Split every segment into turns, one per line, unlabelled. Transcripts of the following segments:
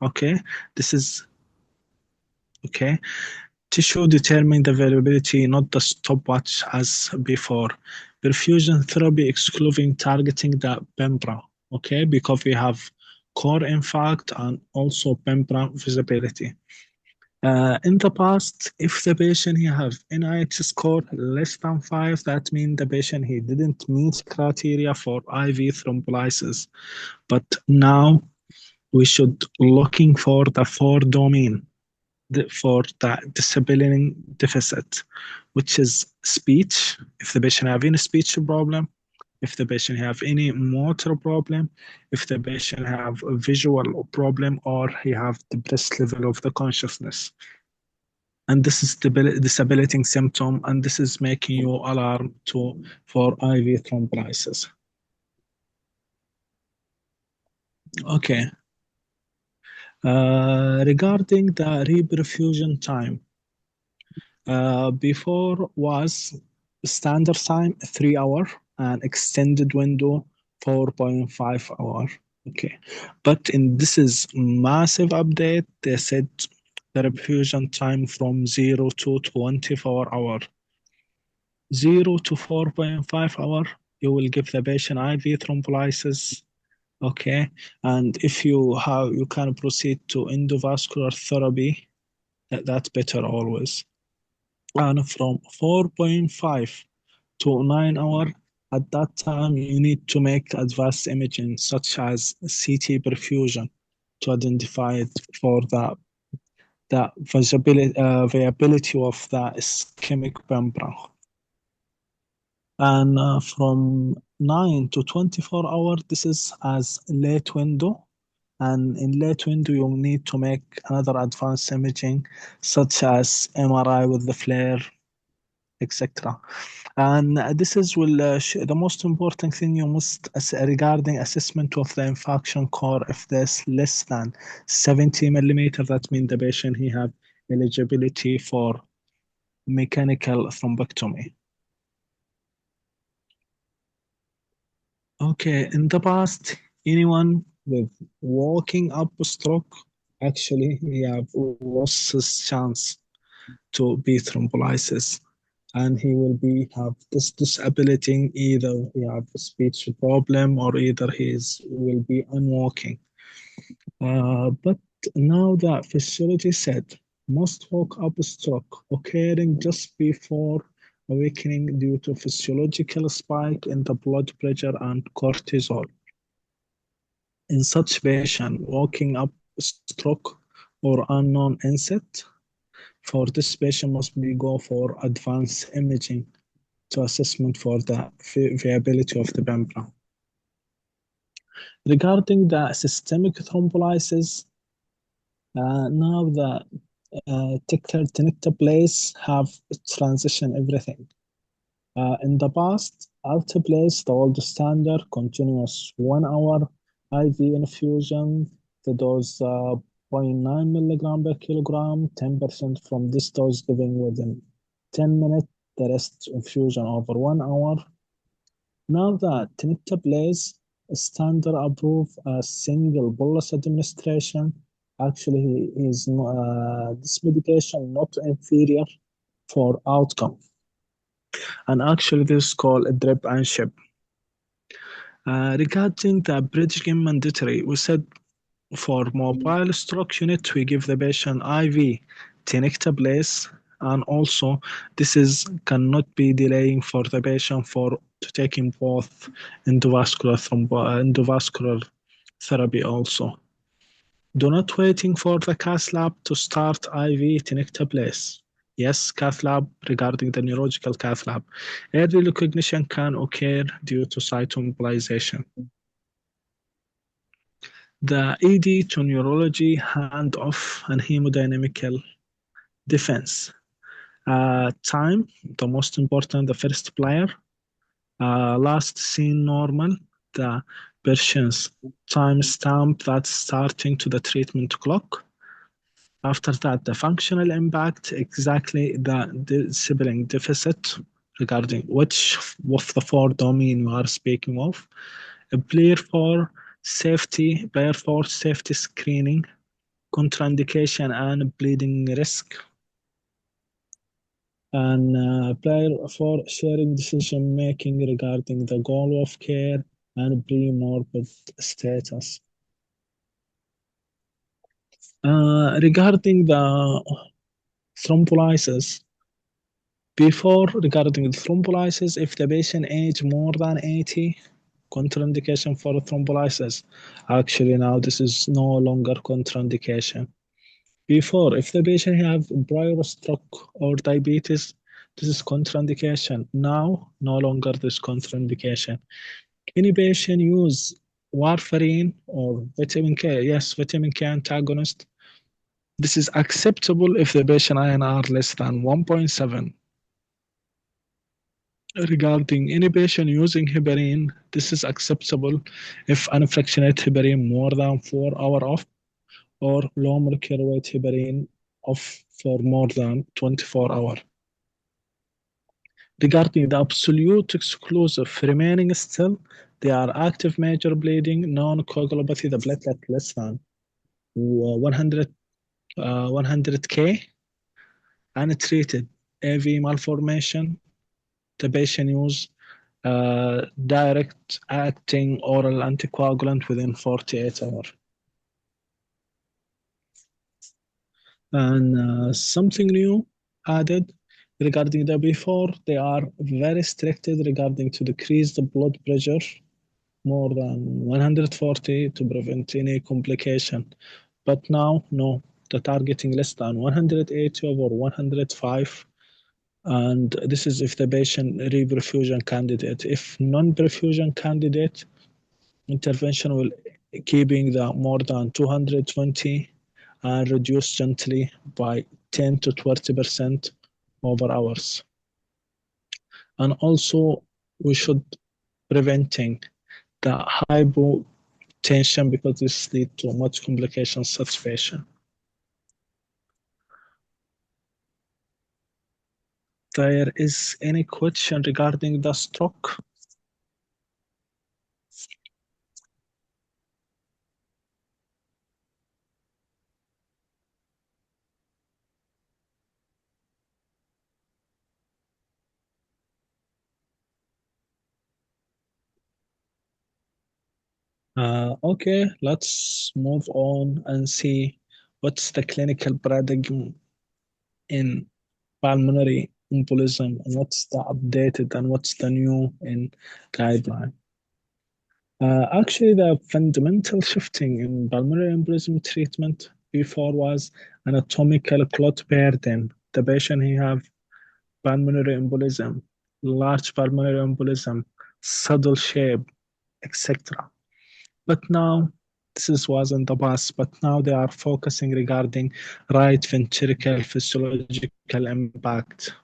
Okay, this is okay. Tissue determine the availability, not the stopwatch as before. Perfusion therapy excluding targeting the penumbra. Okay, because we have core infarct and also penumbra visibility. In the past, if the patient he have NIH score less than 5, that means the patient he didn't meet criteria for IV thrombolysis. But now we should looking for the four domain for the disabling deficit, which is speech, if the patient have any speech problem, if the patient have any motor problem, if the patient have a visual problem, or he have depressed level of the consciousness. And this is disabling symptom, and this is making you alarm to for IV thrombolysis. Okay. Regarding the reperfusion time, before was standard time 3 hour and extended window 4.5 hour. Okay, but in this is massive update. They said the reperfusion time from 0 to 24 hour, 0 to 4.5 hour. You will give the patient IV thrombolysis. Okay, and if you have, you can proceed to endovascular therapy. That's better always. And from 4.5 to 9 hour, at that time you need to make advanced imaging such as CT perfusion to identify it for the viability of the ischemic membrane. And from 9 to 24 hours, this is as late window. And in late window, you'll need to make another advanced imaging such as MRI with the flare, etc. And this is the most important thing you must regarding assessment of the infarction core. If there's less than 70 millimeter, that means the patient he have eligibility for mechanical thrombectomy. Okay, in the past, anyone with walking up stroke, actually he have lost his chance to be thrombolysis, and he will be have this disability, either he have a speech problem or either will be unwalking. But now that physiology said most walk up stroke occurring just before awakening due to physiological spike in the blood pressure and cortisol. In such patient, walking up stroke or unknown onset, for this patient must be go for advanced imaging to assessment for the viability of the membrane. Regarding the systemic thrombolysis, now the tenecteplase have transition everything. In the past, alteplase, the old standard, continuous 1 hour IV infusion, the dose 0.9 milligram per kilogram, 10% from this dose given within 10 minutes, the rest infusion over 1 hour. Now that tenecteplase standard approved a single bolus administration, actually is this medication not inferior for outcome. And actually this is called a drip and ship. Regarding the bridging mandatory, we said for mobile stroke unit, we give the patient IV tenecteplase, and also this is cannot be delaying for the patient for to taking both endovascular therapy also. Do not waiting for the cath lab to start IV tenecteplase. Yes, cath lab regarding the neurological cath lab. Early recognition can occur due to cytomobilization. The ED to neurology handoff and hemodynamical defense. Time, the most important, the first player. Last seen normal, the patient's time stamp that's starting to the treatment clock. After that, the functional impact, exactly the disabling deficit regarding which of the four domain we are speaking of. A player for safety screening, contraindication and bleeding risk, and player for sharing decision making regarding the goal of care and pre-morbid status. Regarding the thrombolysis, regarding the thrombolysis, if the patient age more than 80, contraindication for thrombolysis. Actually, now this is no longer contraindication. Before, if the patient have prior stroke or diabetes, this is contraindication. Now, no longer this contraindication. Any patient use warfarin or vitamin K, yes, vitamin K antagonist. This is acceptable if the patient INR less than 1.7. Regarding any patient using heparin, this is acceptable if unfractionated heparin more than 4 hours off or low molecular weight heparin off for more than 24 hours. Regarding the absolute exclusive remaining still, they are active major bleeding, non-coagulopathy, the platelet less than 100, 100K, untreated AV malformation, the patient use direct acting oral anticoagulant within 48 hours. And something new added regarding the before, they are very restricted regarding to decrease the blood pressure more than 140 to prevent any complication. But now, no, the targeting less than 180 over 105. And this is if the patient reperfusion candidate. If non-perfusion candidate, intervention will keeping the more than 220 and reduce gently by 10 to 20% over hours. And also, we should preventing the hypotension because this lead to much complications such patient. There is any question regarding the stroke? Okay, let's move on and see what's the clinical paradigm in pulmonary embolism and what's the updated and what's the new in guideline. Actually, the fundamental shifting in pulmonary embolism treatment before was anatomical clot burden. The patient he have pulmonary embolism, large pulmonary embolism, saddle shape, etc. But now, was in the past, but now they are focusing regarding right ventricle physiological impact.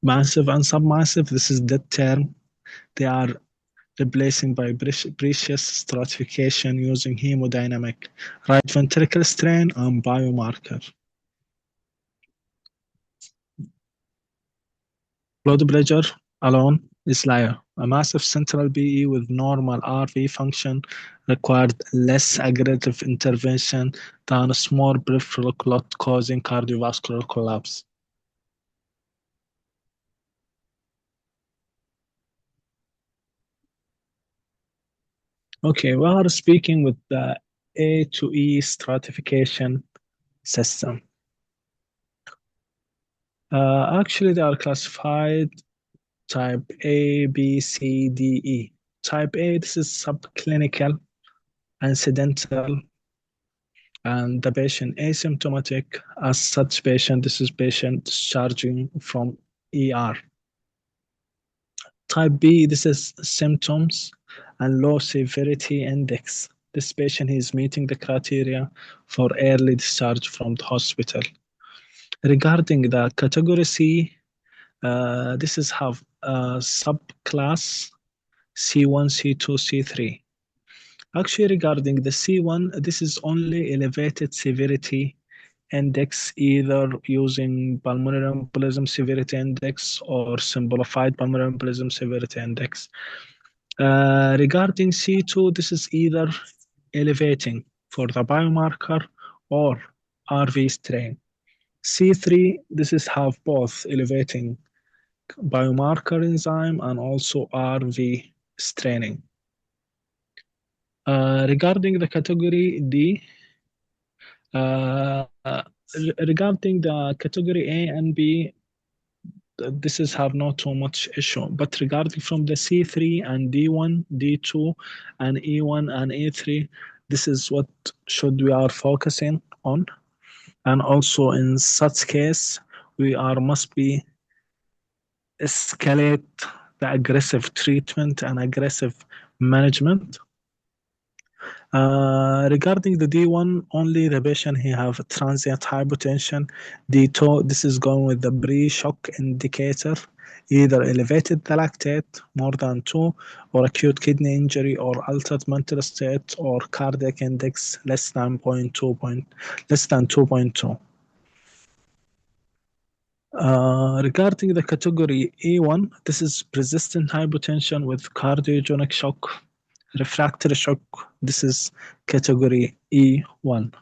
Massive and submassive, this is the term. They are replacing by precious stratification using hemodynamic, right ventricle strain, and biomarker. Blood pressure alone is liar. A massive central PE with normal RV function required less aggressive intervention than a small peripheral clot causing cardiovascular collapse. Okay, we are speaking with the A to E stratification system. Actually, they are classified type A, B, C, D, E. Type A, this is subclinical, incidental, and the patient asymptomatic. As such patient, this is patient discharging from ER. Type B, this is symptoms and low severity index. This patient is meeting the criteria for early discharge from the hospital. Regarding the category C, this is have a subclass C1, C2, C3. Actually, regarding the C1, this is only elevated severity index, either using pulmonary embolism severity index or simplified pulmonary embolism severity index. Regarding C2, this is either elevating for the biomarker or RV strain. C3, this is have both elevating biomarker enzyme and also RV straining. Regarding the category D, uh, regarding the category A and B, this is have not too much issue. But regarding from the C3 and D1, D2, and E1 and E3, this is what should we are focusing on. And also in such case, we are must be escalate the aggressive treatment and aggressive management. Regarding the D1, only the patient he have transient hypotension. D2, this is going with the pre-shock indicator, either elevated the lactate more than 2, or acute kidney injury, or altered mental state, or cardiac index less than less than 2.2. Regarding the category E1, this is persistent hypotension with cardiogenic shock, refractory shock. This is category E1.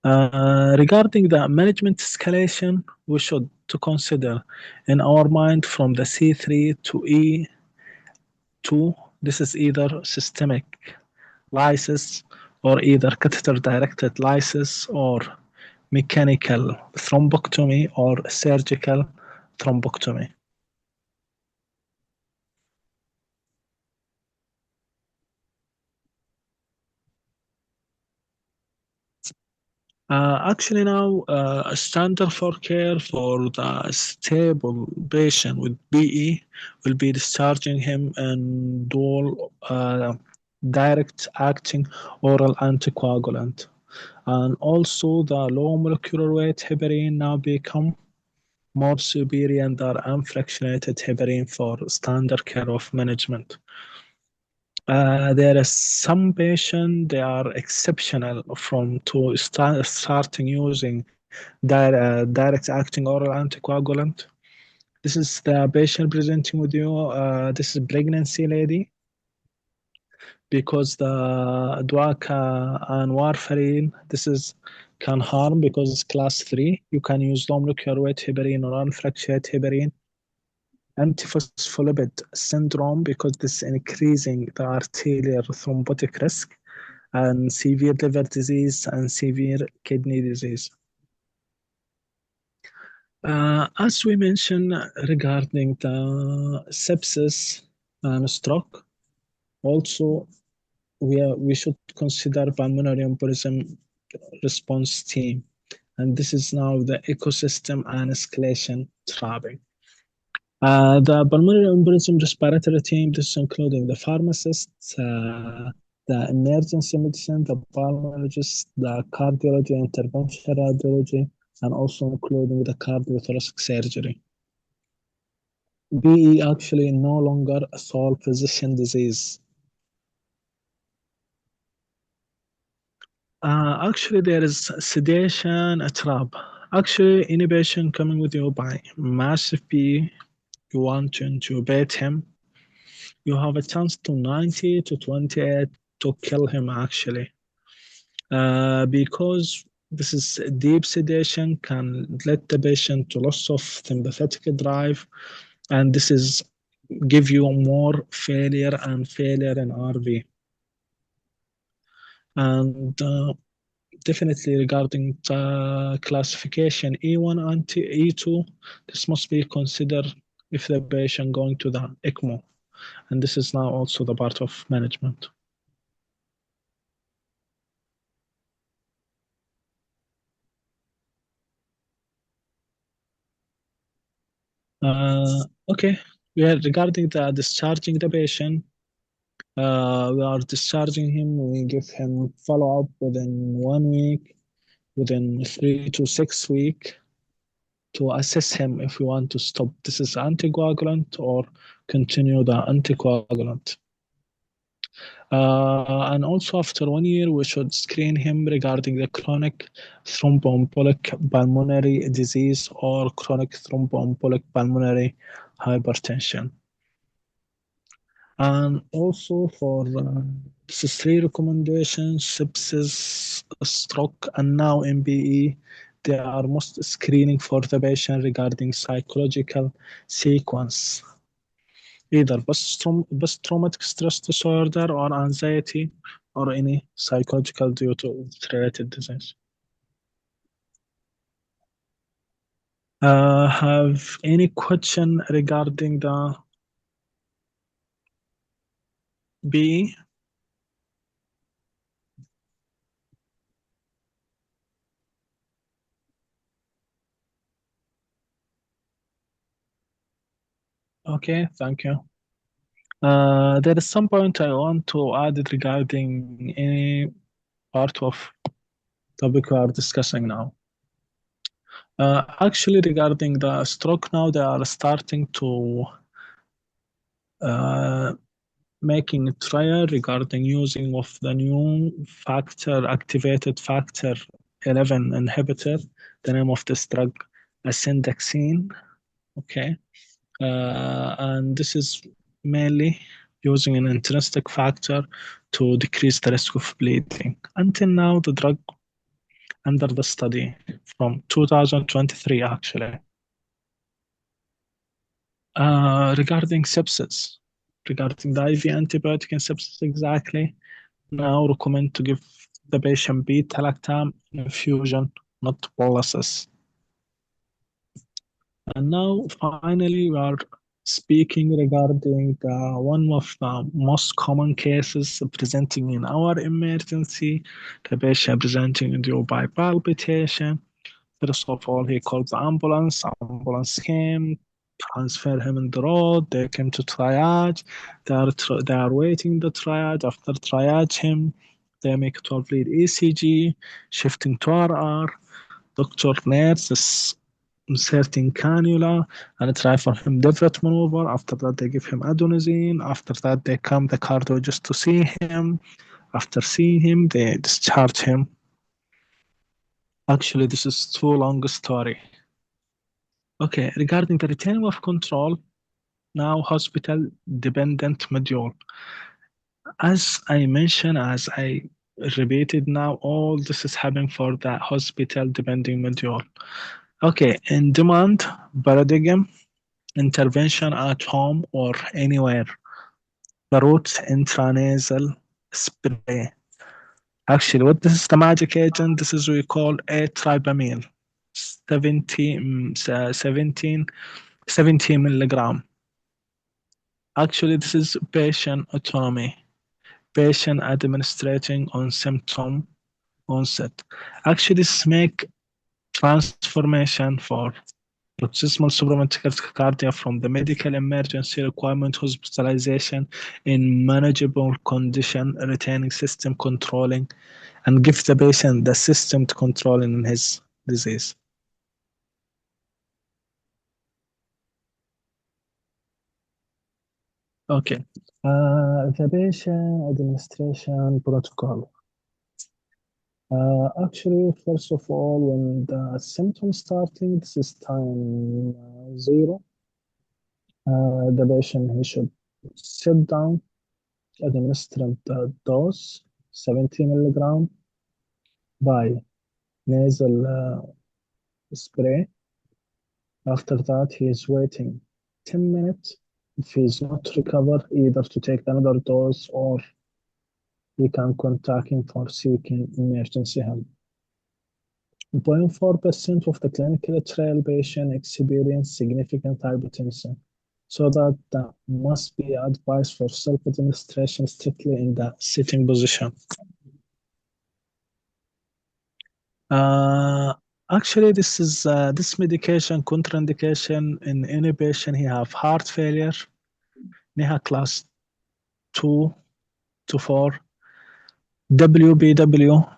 Regarding the management escalation, we should to consider in our mind from the C3 to E2. This is either systemic lysis or either catheter-directed lysis or mechanical thrombectomy or surgical thrombectomy. Actually, now a standard for care for the stable patient with BE will be discharging him in dual direct acting oral anticoagulant. And also the low molecular weight heparin now become more superior than unfractionated heparin for standard care of management. There is some patient they are exceptional from to starting using direct acting oral anticoagulant. This is the patient presenting with you. This is a pregnancy lady because the duaca and warfarin this is can harm because it's class 3. You can use low molecular weight heparin or unfractionated heparin. Antiphospholipid syndrome because this is increasing the arterial thrombotic risk and severe liver disease and severe kidney disease. As we mentioned regarding the sepsis and stroke, also we should consider pulmonary embolism response team, and this is now the ecosystem and escalation trapping. The pulmonary embolism respiratory team, this is including the pharmacists, the emergency medicine, the pulmonologist, the cardiology, interventional radiology, and also including the cardiothoracic surgery. BE actually no longer a sole physician disease. Actually, there is sedation, a trap. Actually, any patient coming with you by massive BE, you want to intubate him, you have a chance to 90 to 28 to kill him actually. Because this is deep sedation can let the patient to loss of sympathetic drive, and this is give you more failure and failure in RV. And definitely regarding the classification E1 and E2, this must be considered if the patient going to the ECMO, and this is now also the part of management. Okay, we are regarding the discharging the patient. We are discharging him. We give him follow up within 1 week, within 3 to 6 weeks to assess him if we want to stop this is anticoagulant or continue the anticoagulant. And also after 1 year, we should screen him regarding the chronic thromboembolic pulmonary disease or chronic thromboembolic pulmonary hypertension. And also for this is 3 recommendations: sepsis, stroke and now MBE, they are most screening for the patient regarding psychological sequence, either post-traumatic stress disorder or anxiety or any psychological due to related disease. Have any question regarding the BE? Okay, thank you. There is some point I want to add it regarding any part of topic we are discussing now. Actually, regarding the stroke now, they are starting to uh, making a trial regarding using of the new factor activated factor 11 inhibitor. The name of this drug, asindaxine. Okay, and this is mainly using an intrinsic factor to decrease the risk of bleeding. Until now, the drug under the study from 2023 actually. Regarding sepsis, regarding the IV antibiotic in sepsis exactly, now recommend to give the patient beta-lactam infusion, not boluses. And now finally we are speaking regarding one of the most common cases presenting in our emergency, the patient presenting due by palpitation. First of all, he called the ambulance. Ambulance came, transfer him in the road. They came to triage. They are waiting the triage. After triage him, they make 12 lead ECG, shifting to RR. Doctor nurse is inserting cannula and try for him divot maneuver. After that, they give him adenosine. After that, they come the cardiologist to see him. After seeing him, they discharge him. Actually, this is too long story. Okay, regarding the retaining of control, now hospital dependent module. As I mentioned, as I repeated now, all this is happening for the hospital dependent module. Okay, in demand paradigm, intervention at home or anywhere. The route intranasal spray. Actually, what this is the magic agent? This is we call a tripamil, 17 milligram. Actually, this is patient autonomy, patient administrating on symptom onset. Actually, this make transformation for paroxysmal supraventricular tachycardia from the medical emergency requirement hospitalization in manageable condition, retaining system controlling, and give the patient the system to controlling his disease. Okay. The patient administration protocol. Actually, first of all, when the symptoms starting, this is time zero. The patient he should sit down, administer the dose, 70 milligram by nasal spray. After that, he is waiting 10 minutes. If he is not recovered, either to take another dose or he can contact him for seeking emergency help. 0.4% of the clinical trial patient experience significant hypotension, so that must be advised for self-administration strictly in the sitting position. Uh, Actually, this medication contraindication in any patient he have heart failure, NIHA class 2 to 4, WBW,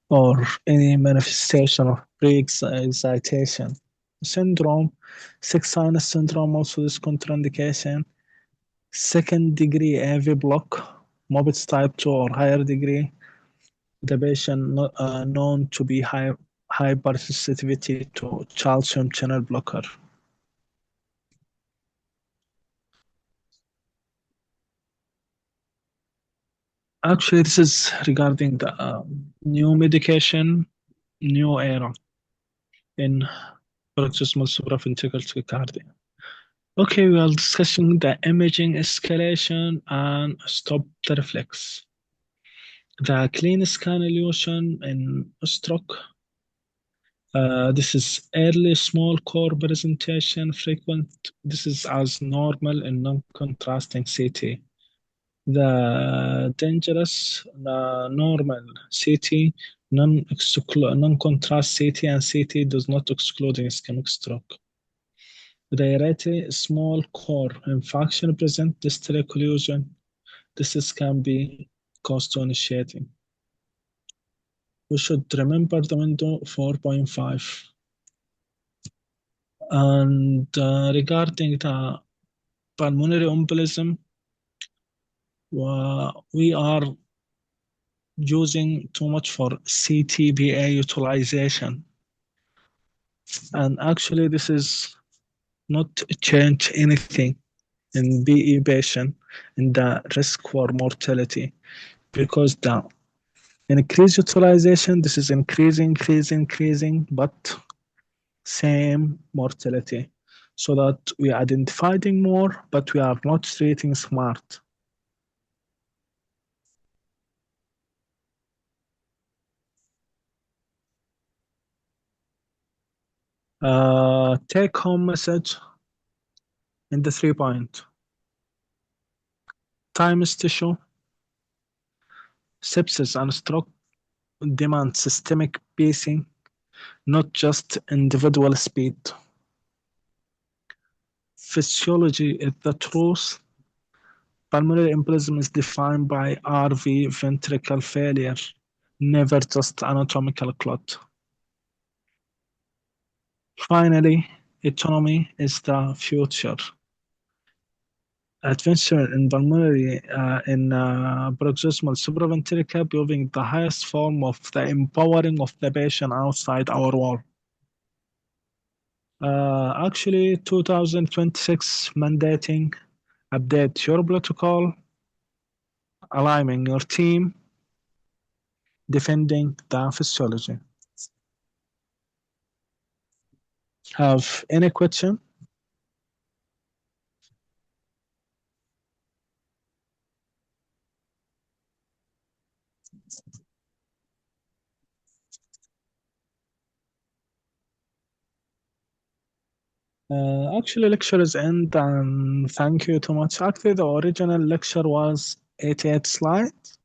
or any manifestation of pre-excitation syndrome, six sinus syndrome, also this contraindication, second degree AV block, Mobitz type 2 or higher degree, the patient known to be hypersensitivity to calcium channel blocker. Actually, this is regarding the new medication, new era in paroxysmal supraventricular tachycardia. Okay, we are discussing the imaging escalation and stop the reflex. The clean scan illusion in stroke. This is early small core presentation frequent. This is as normal in non-contrasting CT. The dangerous normal CT, non-contrast CT, and CT does not exclude ischemic stroke. Rarity, small core infarction present distal occlusion. This can be cause to initiating. We should remember the window 4.5. And regarding the pulmonary embolism, we are using too much for CTPA utilization. And actually, this is not change anything in BE patient in the risk for mortality because the increased utilization, this is increasing, but same mortality. So that we are identifying more, but we are not treating smart. Take home message in the 3 point. Time is tissue. Sepsis and stroke demand systemic pacing, not just individual speed. Physiology is the truth. Pulmonary embolism is defined by RV ventricle failure, never just anatomical clot. Finally, autonomy is the future. Adventure in pulmonary in paroxysmal supraventricular proving the highest form of the empowering of the patient outside our wall. Actually, 2026 mandating update your protocol, aligning your team, defending the physiology. Have any question? Actually, lecture is end and thank you too much. Actually, the original lecture was 88 slides.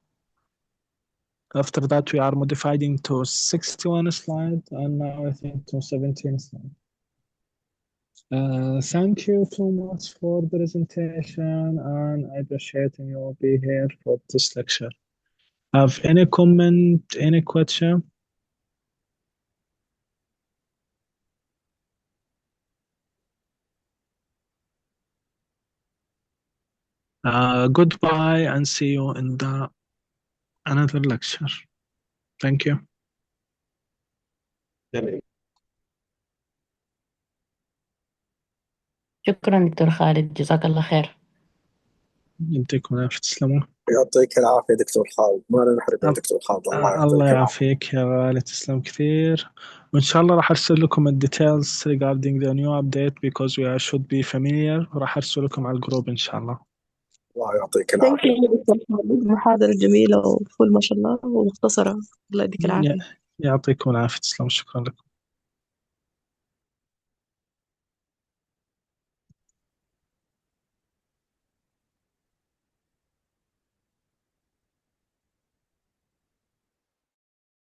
After that, we are modifying to 61 slides and now I think to 17 slides. Thank you too much for the presentation and I appreciate you be here for this lecture. Have any comment, any question? Goodbye and see you in the another lecture. Thank you.
شكرا دكتور خالد، جزاك الله خير.
يديكم العافية، تسلموا.
يعطيك العافية دكتور خالد، ما لنا نحرق من دكتور خالد.
الله يعافيك يا غالي، تسلم كثير. وإن شاء الله راح أرسل لكم الديتيلز regarding the new update because we should be familiar. راح أرسل لكم على الجروب إن شاء الله.
الله يعطيك العافية. دكتور خالد، محاضرة جميلة وفل ما شاء الله ومختصرة. الله يديك العافية.
يعطيكم العافية، تسلم، شكرا لكم.